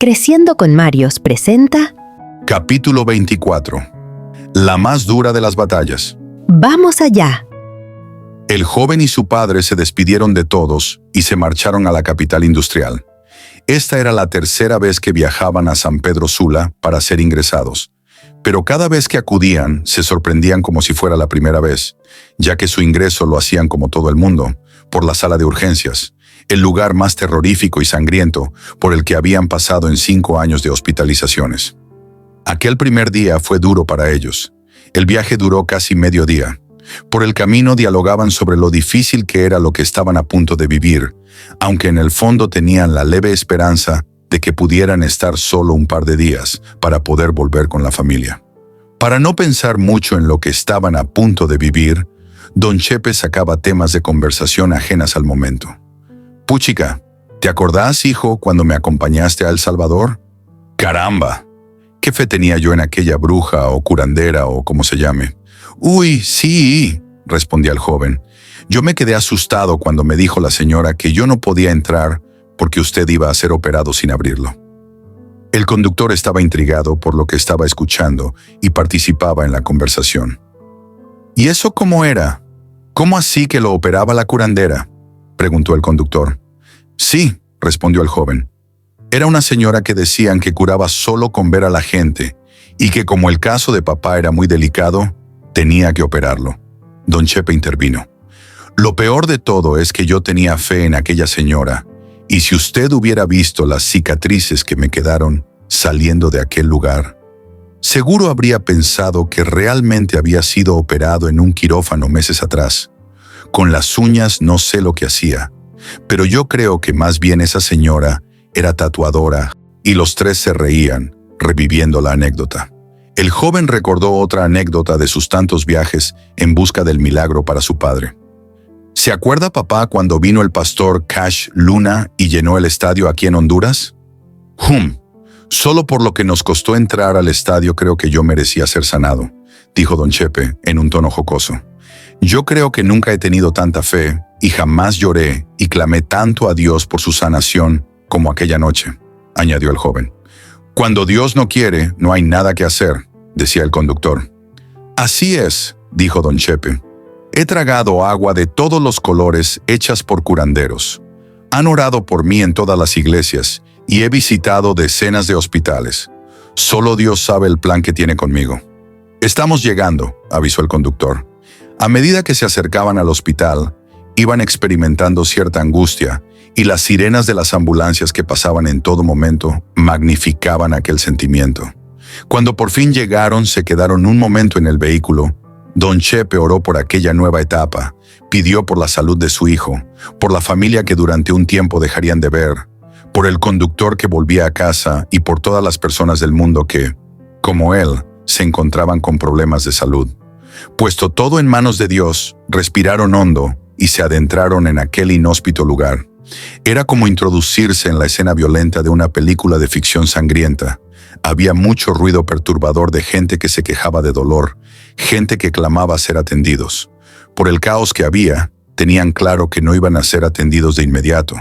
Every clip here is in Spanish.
Creciendo con Marios presenta Capítulo 24. La más dura de las batallas. Vamos allá. El joven y su padre se despidieron de todos y se marcharon a la capital industrial. Esta era la tercera vez que viajaban a San Pedro Sula para ser ingresados. Pero cada vez que acudían, se sorprendían como si fuera la primera vez, ya que su ingreso lo hacían como todo el mundo, por la sala de urgencias, el lugar más terrorífico y sangriento por el que habían pasado en 5 años de hospitalizaciones. Aquel primer día fue duro para ellos. El viaje duró casi medio día. Por el camino dialogaban sobre lo difícil que era lo que estaban a punto de vivir, aunque en el fondo tenían la leve esperanza de que pudieran estar solo un par de días para poder volver con la familia. Para no pensar mucho en lo que estaban a punto de vivir, Don Chepe sacaba temas de conversación ajenas al momento. «Puchica, ¿te acordás, hijo, cuando me acompañaste a El Salvador? ¡Caramba! ¿Qué fe tenía yo en aquella bruja o curandera o como se llame?» «Uy, sí», respondía el joven. «Yo me quedé asustado cuando me dijo la señora que yo no podía entrar porque usted iba a ser operado sin abrirlo». El conductor estaba intrigado por lo que estaba escuchando y participaba en la conversación. «¿Y eso cómo era? ¿Cómo así que lo operaba la curandera?», preguntó el conductor. «Sí», respondió el joven. «Era una señora que decían que curaba solo con ver a la gente y que como el caso de papá era muy delicado, tenía que operarlo». Don Chepe intervino. «Lo peor de todo es que yo tenía fe en aquella señora, y si usted hubiera visto las cicatrices que me quedaron saliendo de aquel lugar, seguro habría pensado que realmente había sido operado en un quirófano meses atrás. Con las uñas no sé lo que hacía, pero yo creo que más bien esa señora era tatuadora», y los tres se reían, reviviendo la anécdota. El joven recordó otra anécdota de sus tantos viajes en busca del milagro para su padre. «¿Se acuerda, papá, cuando vino el pastor Cash Luna y llenó el estadio aquí en Honduras? Solo por lo que nos costó entrar al estadio creo que yo merecía ser sanado», dijo Don Chepe en un tono jocoso. «Yo creo que nunca he tenido tanta fe y jamás lloré y clamé tanto a Dios por su sanación como aquella noche», añadió el joven. «Cuando Dios no quiere, no hay nada que hacer», decía el conductor. «Así es», dijo Don Chepe. «He tragado agua de todos los colores hechas por curanderos. Han orado por mí en todas las iglesias y he visitado decenas de hospitales. Solo Dios sabe el plan que tiene conmigo». «Estamos llegando», avisó el conductor. A medida que se acercaban al hospital, iban experimentando cierta angustia y las sirenas de las ambulancias que pasaban en todo momento magnificaban aquel sentimiento. Cuando por fin llegaron, se quedaron un momento en el vehículo. Don Chepe oró por aquella nueva etapa, pidió por la salud de su hijo, por la familia que durante un tiempo dejarían de ver, por el conductor que volvía a casa y por todas las personas del mundo que, como él, se encontraban con problemas de salud. Puesto todo en manos de Dios, respiraron hondo y se adentraron en aquel inhóspito lugar. Era como introducirse en la escena violenta de una película de ficción sangrienta. Había mucho ruido perturbador de gente que se quejaba de dolor, gente que clamaba ser atendidos. Por el caos que había, tenían claro que no iban a ser atendidos de inmediato.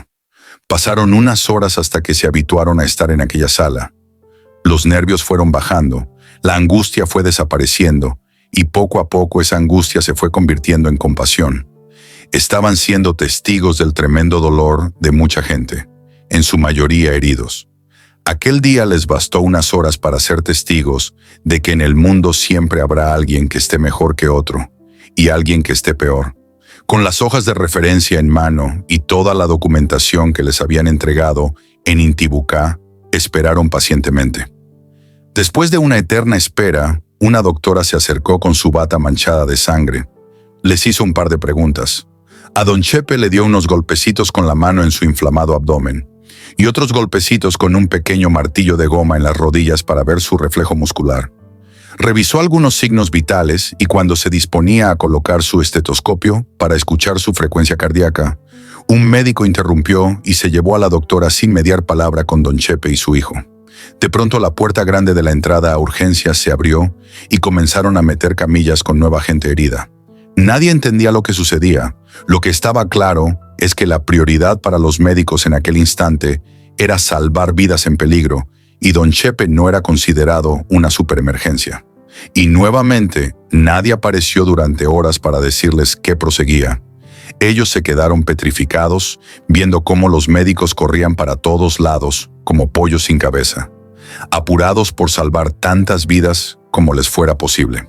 Pasaron unas horas hasta que se habituaron a estar en aquella sala. Los nervios fueron bajando, la angustia fue desapareciendo, y poco a poco esa angustia se fue convirtiendo en compasión. Estaban siendo testigos del tremendo dolor de mucha gente, en su mayoría heridos. Aquel día les bastó unas horas para ser testigos de que en el mundo siempre habrá alguien que esté mejor que otro, y alguien que esté peor. Con las hojas de referencia en mano y toda la documentación que les habían entregado en Intibucá, esperaron pacientemente. Después de una eterna espera, una doctora se acercó con su bata manchada de sangre. Les hizo un par de preguntas. A Don Chepe le dio unos golpecitos con la mano en su inflamado abdomen y otros golpecitos con un pequeño martillo de goma en las rodillas para ver su reflejo muscular. Revisó algunos signos vitales y cuando se disponía a colocar su estetoscopio para escuchar su frecuencia cardíaca, un médico interrumpió y se llevó a la doctora sin mediar palabra con Don Chepe y su hijo. De pronto la puerta grande de la entrada a urgencias se abrió y comenzaron a meter camillas con nueva gente herida. Nadie entendía lo que sucedía. Lo que estaba claro es que la prioridad para los médicos en aquel instante era salvar vidas en peligro y Don Chepe no era considerado una superemergencia. Y nuevamente, nadie apareció durante horas para decirles qué proseguía. Ellos se quedaron petrificados, viendo cómo los médicos corrían para todos lados, como pollos sin cabeza, apurados por salvar tantas vidas como les fuera posible.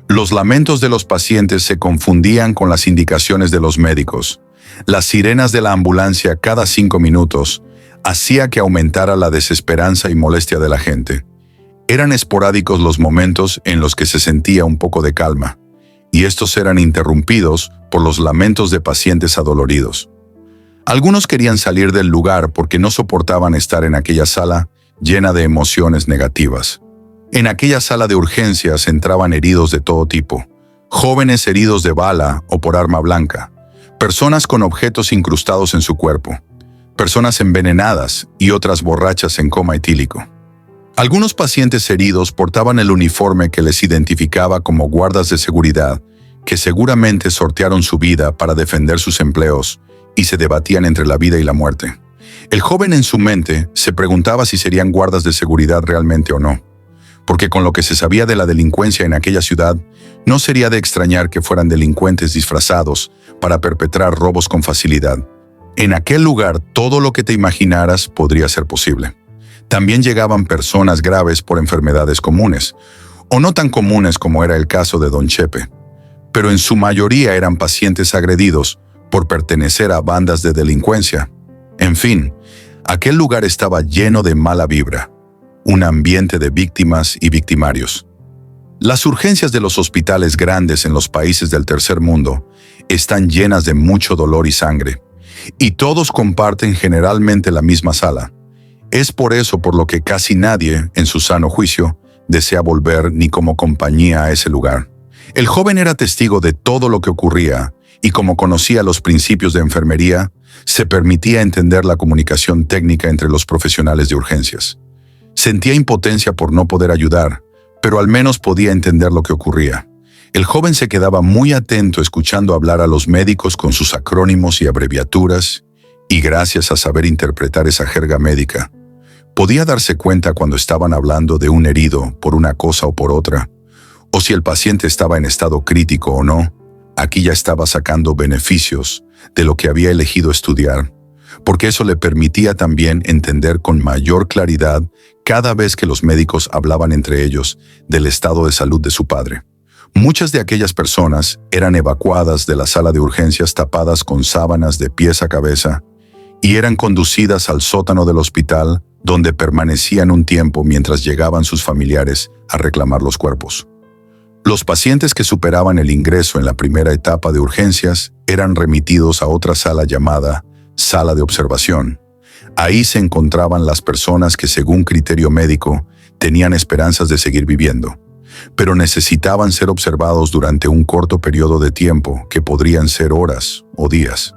Los lamentos de los pacientes se confundían con las indicaciones de los médicos. Las sirenas de la ambulancia cada 5 minutos hacía que aumentara la desesperanza y molestia de la gente. Eran esporádicos los momentos en los que se sentía un poco de calma, y estos eran interrumpidos por los lamentos de pacientes adoloridos. Algunos querían salir del lugar porque no soportaban estar en aquella sala llena de emociones negativas. En aquella sala de urgencias entraban heridos de todo tipo, jóvenes heridos de bala o por arma blanca, personas con objetos incrustados en su cuerpo, personas envenenadas y otras borrachas en coma etílico. Algunos pacientes heridos portaban el uniforme que les identificaba como guardas de seguridad, que seguramente sortearon su vida para defender sus empleos y se debatían entre la vida y la muerte. El joven en su mente se preguntaba si serían guardas de seguridad realmente o no, porque con lo que se sabía de la delincuencia en aquella ciudad, no sería de extrañar que fueran delincuentes disfrazados para perpetrar robos con facilidad. En aquel lugar, todo lo que te imaginaras podría ser posible. También llegaban personas graves por enfermedades comunes, o no tan comunes como era el caso de Don Chepe, pero en su mayoría eran pacientes agredidos por pertenecer a bandas de delincuencia. En fin, aquel lugar estaba lleno de mala vibra, un ambiente de víctimas y victimarios. Las urgencias de los hospitales grandes en los países del tercer mundo están llenas de mucho dolor y sangre, y todos comparten generalmente la misma sala. Es por eso por lo que casi nadie, en su sano juicio, desea volver ni como compañía a ese lugar. El joven era testigo de todo lo que ocurría y como conocía los principios de enfermería, se permitía entender la comunicación técnica entre los profesionales de urgencias. Sentía impotencia por no poder ayudar, pero al menos podía entender lo que ocurría. El joven se quedaba muy atento escuchando hablar a los médicos con sus acrónimos y abreviaturas, y gracias a saber interpretar esa jerga médica, podía darse cuenta cuando estaban hablando de un herido por una cosa o por otra, o si el paciente estaba en estado crítico o no. Aquí ya estaba sacando beneficios de lo que había elegido estudiar, porque eso le permitía también entender con mayor claridad cada vez que los médicos hablaban entre ellos del estado de salud de su padre. Muchas de aquellas personas eran evacuadas de la sala de urgencias tapadas con sábanas de pies a cabeza y eran conducidas al sótano del hospital, donde permanecían un tiempo mientras llegaban sus familiares a reclamar los cuerpos. Los pacientes que superaban el ingreso en la primera etapa de urgencias eran remitidos a otra sala llamada sala de observación. Ahí se encontraban las personas que, según criterio médico, tenían esperanzas de seguir viviendo, pero necesitaban ser observados durante un corto periodo de tiempo que podrían ser horas o días.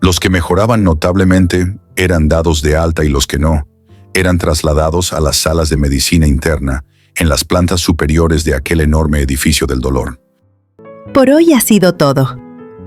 Los que mejoraban notablemente eran dados de alta y los que no, eran trasladados a las salas de medicina interna en las plantas superiores de aquel enorme edificio del dolor. Por hoy ha sido todo.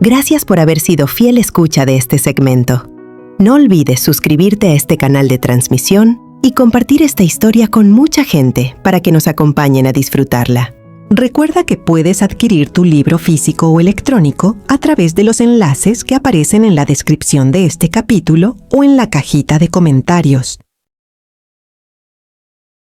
Gracias por haber sido fiel escucha de este segmento. No olvides suscribirte a este canal de transmisión y compartir esta historia con mucha gente para que nos acompañen a disfrutarla. Recuerda que puedes adquirir tu libro físico o electrónico a través de los enlaces que aparecen en la descripción de este capítulo o en la cajita de comentarios.